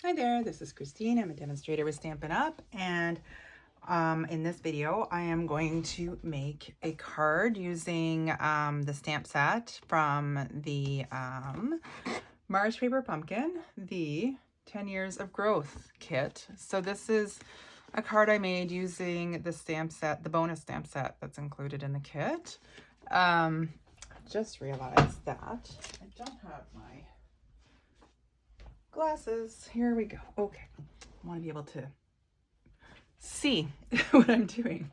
Hi there, this is Christine. I'm a demonstrator with Stampin' Up, and in this video I am going to make a card using the stamp set from the Mars Paper Pumpkin, the 10 Years of Growth kit. So this is a card I made using the stamp set, the bonus stamp set that's included in the kit. Just realized that I don't have my glasses. Here we go. Okay, I want to be able to see what I'm doing.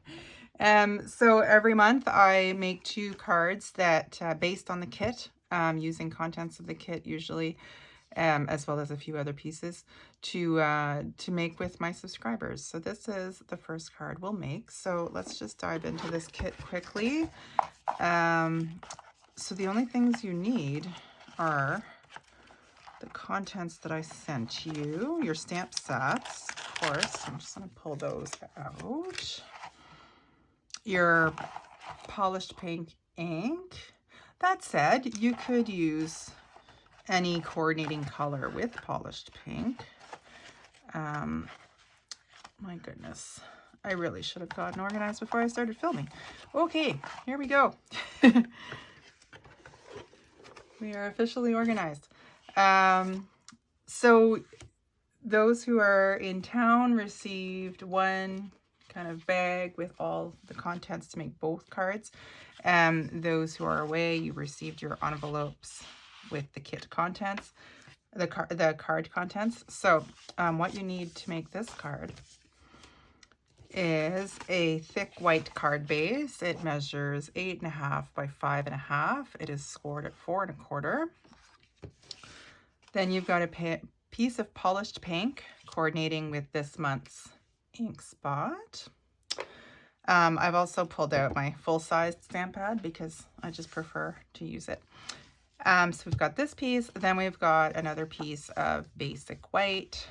So every month I make 2 cards that based on the kit, using contents of the kit usually, as well as a few other pieces to make with my subscribers. So this is the first card we'll make. So let's just dive into this kit quickly. So the only things you need are the contents that I sent you, your stamp sets, of course. I'm just going to pull those out. Your polished pink ink. That said, you could use any coordinating color with polished pink. My goodness, I really should have gotten organized before I started filming. Okay, here we go. We are officially organized. So those who are in town received one kind of bag with all the contents to make both cards. Those who are away, you received your envelopes with the kit contents, the card contents. So what you need to make this card is a thick white card base. It measures 8.5 by 5.5. It is scored at 4 1/4. Then you've got a piece of polished pink coordinating with this month's ink spot. I've also pulled out my full-sized stamp pad because I just prefer to use it. So we've got this piece, then we've got another piece of basic white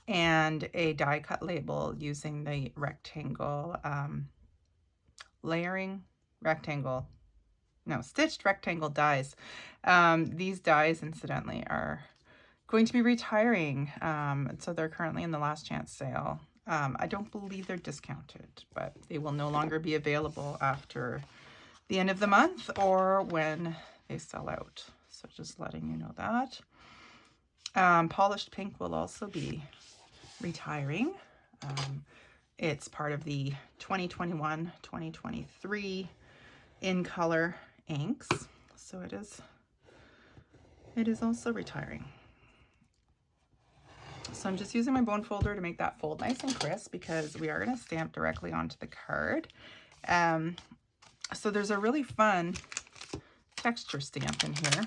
and a die cut label using the rectangle stitched rectangle dies. These dies, incidentally, are going to be retiring. So they're currently in the last chance sale. I don't believe they're discounted, but they will no longer be available after the end of the month or when they sell out. So just letting you know that. Polished pink will also be retiring. It's part of the 2021-2023 in color inks, so it is also retiring. So I'm just using my bone folder to make that fold nice and crisp because we are going to stamp directly onto the card. So there's a really fun texture stamp in here.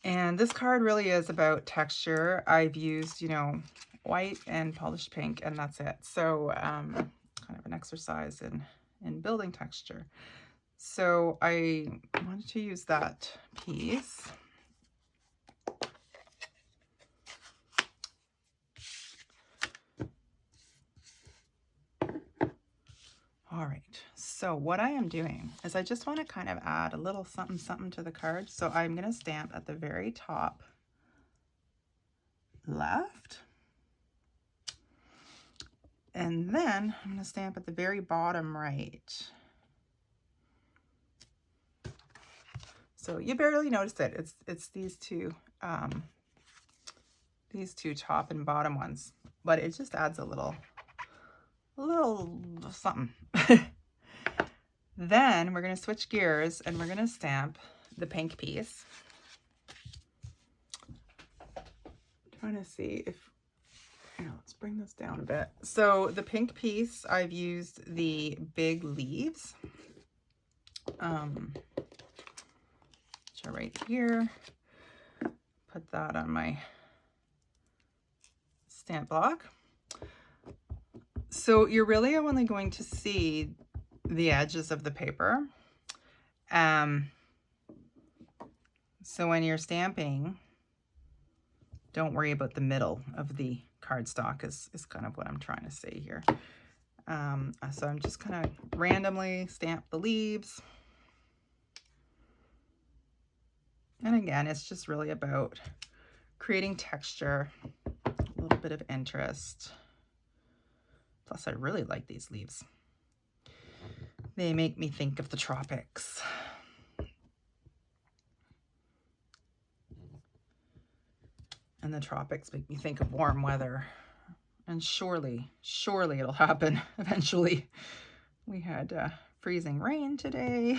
And this card really is about texture. I've used, white and polished pink, and that's it. So kind of an exercise in building texture. So I wanted to use that piece. All right, so what I am doing is I just want to kind of add a little something something to the card. So I'm going to stamp at the very top left. And then I'm going to stamp at the very bottom right. So you barely notice it. It's these two top and bottom ones, but it just adds a little something. Then we're going to switch gears and we're going to stamp the pink piece. I'm trying to see if, let's bring this down a bit. So the pink piece, I've used the big leaves, which are right here. Put that on my stamp block. So you're really only going to see the edges of the paper. So when you're stamping, don't worry about the middle of the cardstock is kind of what I'm trying to say here. So I'm just kind of randomly stamp the leaves. And again, it's just really about creating texture, a little bit of interest. Plus, I really like these leaves. They make me think of the tropics. And the tropics make me think of warm weather. And surely it'll happen eventually. We had freezing rain today.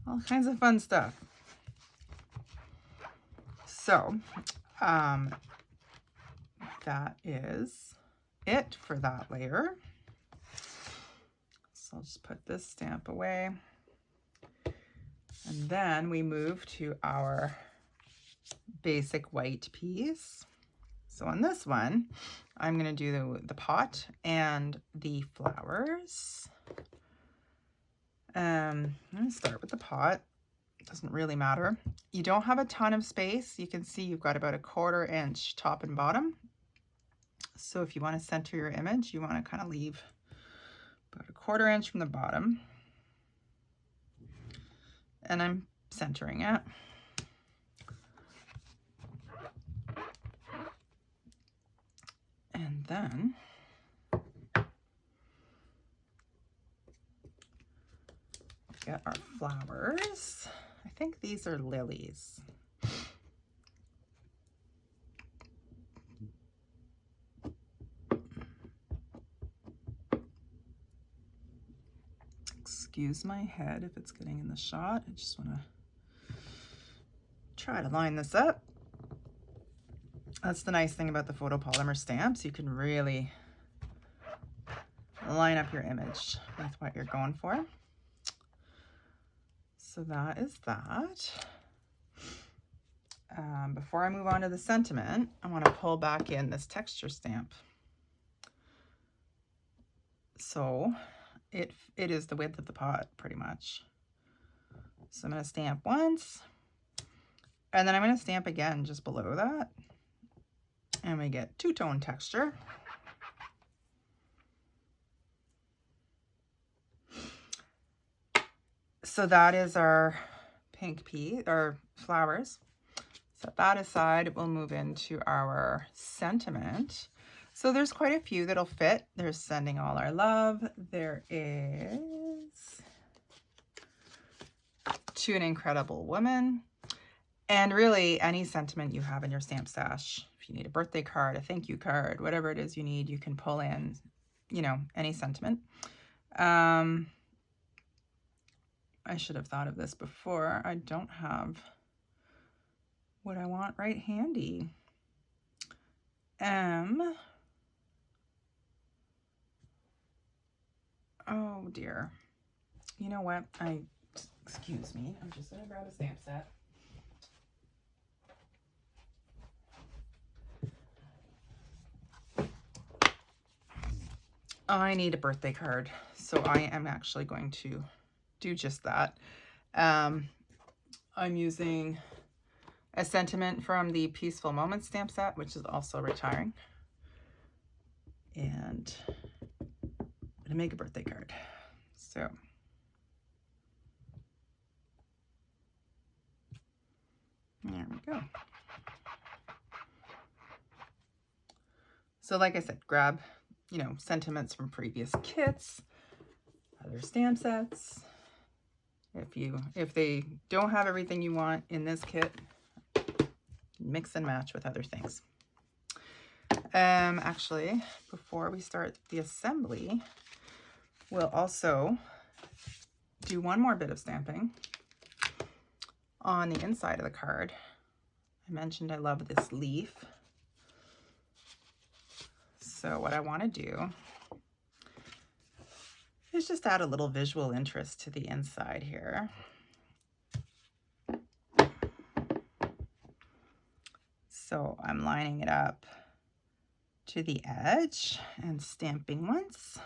All kinds of fun stuff. So, that is it for that layer. So I'll just put this stamp away. And then we move to our basic white piece. So on this one, I'm going to do the pot and the flowers. I'm going to start with the pot. It doesn't really matter. You don't have a ton of space. You can see you've got about a 1/4 inch top and bottom. So if you want to center your image, you want to kind of leave about a 1/4 inch from the bottom. And I'm centering it. And then get our flowers. I think these are lilies. Excuse my head if it's getting in the shot. I just want to try to line this up. That's the nice thing about the photopolymer stamps. You can really line up your image with what you're going for. So that is that. Before I move on to the sentiment, I want to pull back in this texture stamp. So it is the width of the pot pretty much. So I'm going to stamp once, and then I'm going to stamp again just below that. And we get two-tone texture. So that is our pink pea, or flowers. Set that aside. We'll move into our sentiment. So there's quite a few that'll fit. There's sending all our love. There is to an incredible woman. And really any sentiment you have in your stamp stash. If you need a birthday card, a thank you card, whatever it is you need, you can pull in, you know, any sentiment. I should have thought of this before. I don't have what I want right handy. Oh dear. You know what? Excuse me. I'm just gonna grab a stamp set. I need a birthday card, so I am actually going to do just that. I'm using a sentiment from the Peaceful Moments stamp set, which is also retiring. And I'm gonna make a birthday card. So there we go. So like I said, grab, you know, sentiments from previous kits, other stamp sets. If they don't have everything you want in this kit, mix and match with other things. Actually, before we start the assembly, we'll also do one more bit of stamping on the inside of the card. I mentioned I love this leaf. So what I want to do is just add a little visual interest to the inside here. So I'm lining it up to the edge and stamping once.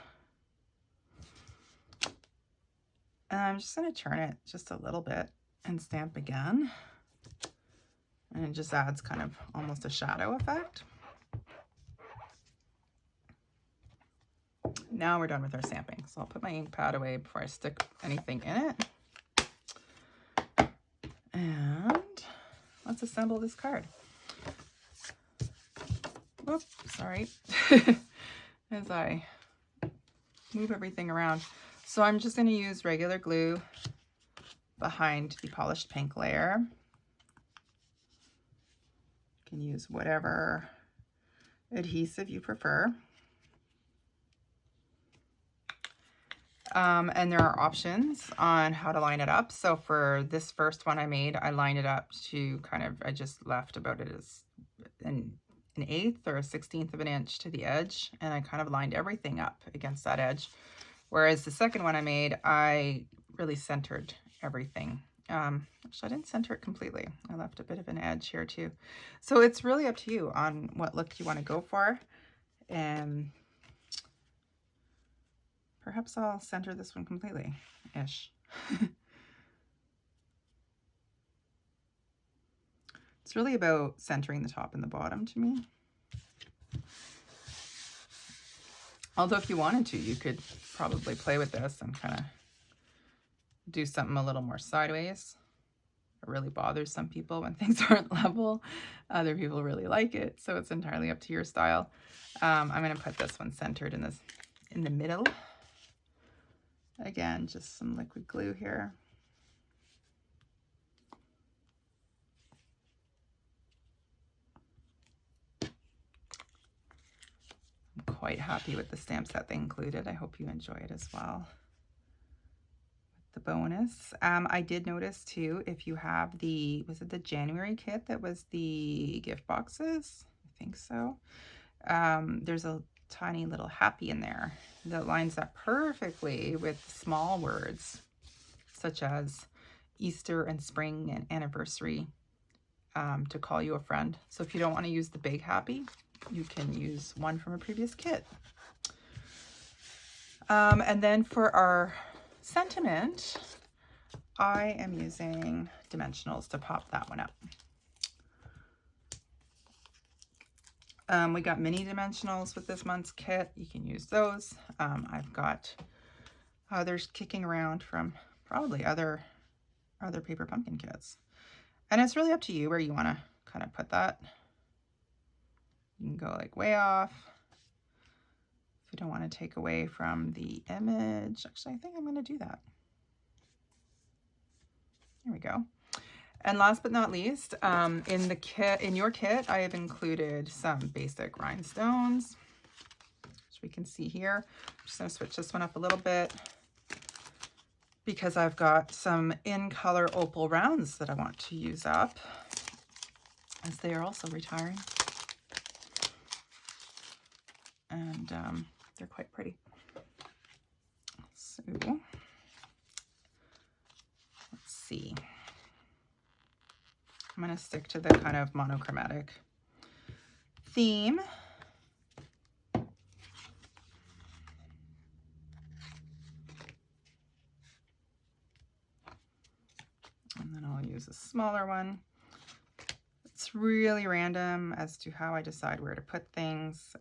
And I'm just going to turn it just a little bit and stamp again. And it just adds kind of almost a shadow effect. Now we're done with our stamping. So I'll put my ink pad away before I stick anything in it. And let's assemble this card. Oops, sorry. As I move everything around. So I'm just going to use regular glue behind the polished pink layer. You can use whatever adhesive you prefer. And there are options on how to line it up. So for this first one I made, I lined it up to kind of, I just left about it as an 1/8 or a 1/16 of an inch to the edge, and I kind of lined everything up against that edge. Whereas the second one I made, I really centered everything. Actually, I didn't center it completely. I left a bit of an edge here too. So it's really up to you on what look you want to go for. And perhaps I'll center this one completely-ish. It's really about centering the top and the bottom to me. Although if you wanted to, you could probably play with this and kind of do something a little more sideways. It really bothers some people when things aren't level. Other people really like it, so it's entirely up to your style. I'm going to put this one centered in the middle. Again, just some liquid glue here. I'm quite happy with the stamp set they included. I hope you enjoy it as well. The bonus. I did notice too, if you have the, was it the January kit that was the gift boxes? I think so. There's a tiny little happy in there that lines up perfectly with small words such as Easter and spring and anniversary to call you a friend. So if you don't want to use the big happy, you can use one from a previous kit. And then for our sentiment, I am using dimensionals to pop that one up. We got mini dimensionals with this month's kit. You can use those. I've got others kicking around from probably other paper pumpkin kits. And it's really up to you where you want to kind of put that. You can go like way off. If you don't want to take away from the image. Actually, I think I'm going to do that. There we go. And last but not least, in your kit, I have included some basic rhinestones, which we can see here. I'm just going to switch this one up a little bit because I've got some in color opal rounds that I want to use up, as they are also retiring. And they're quite pretty. So let's see. I'm going to stick to the kind of monochromatic theme. And then I'll use a smaller one. It's really random as to how I decide where to put things.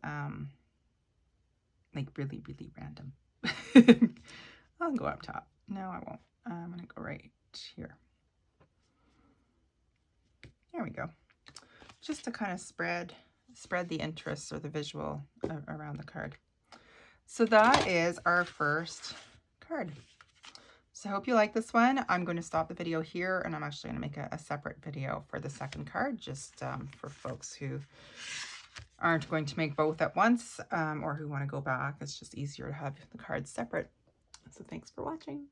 Like really, really random. I'll go up top. No, I won't. I'm going to go right here. There we go. Just to kind of spread the interest or the visual around the card. So that is our first card. So I hope you like this one. I'm going to stop the video here, and I'm actually going to make a separate video for the second card, just for folks who aren't going to make both at once, or who want to go back. It's just easier to have the cards separate. So thanks for watching.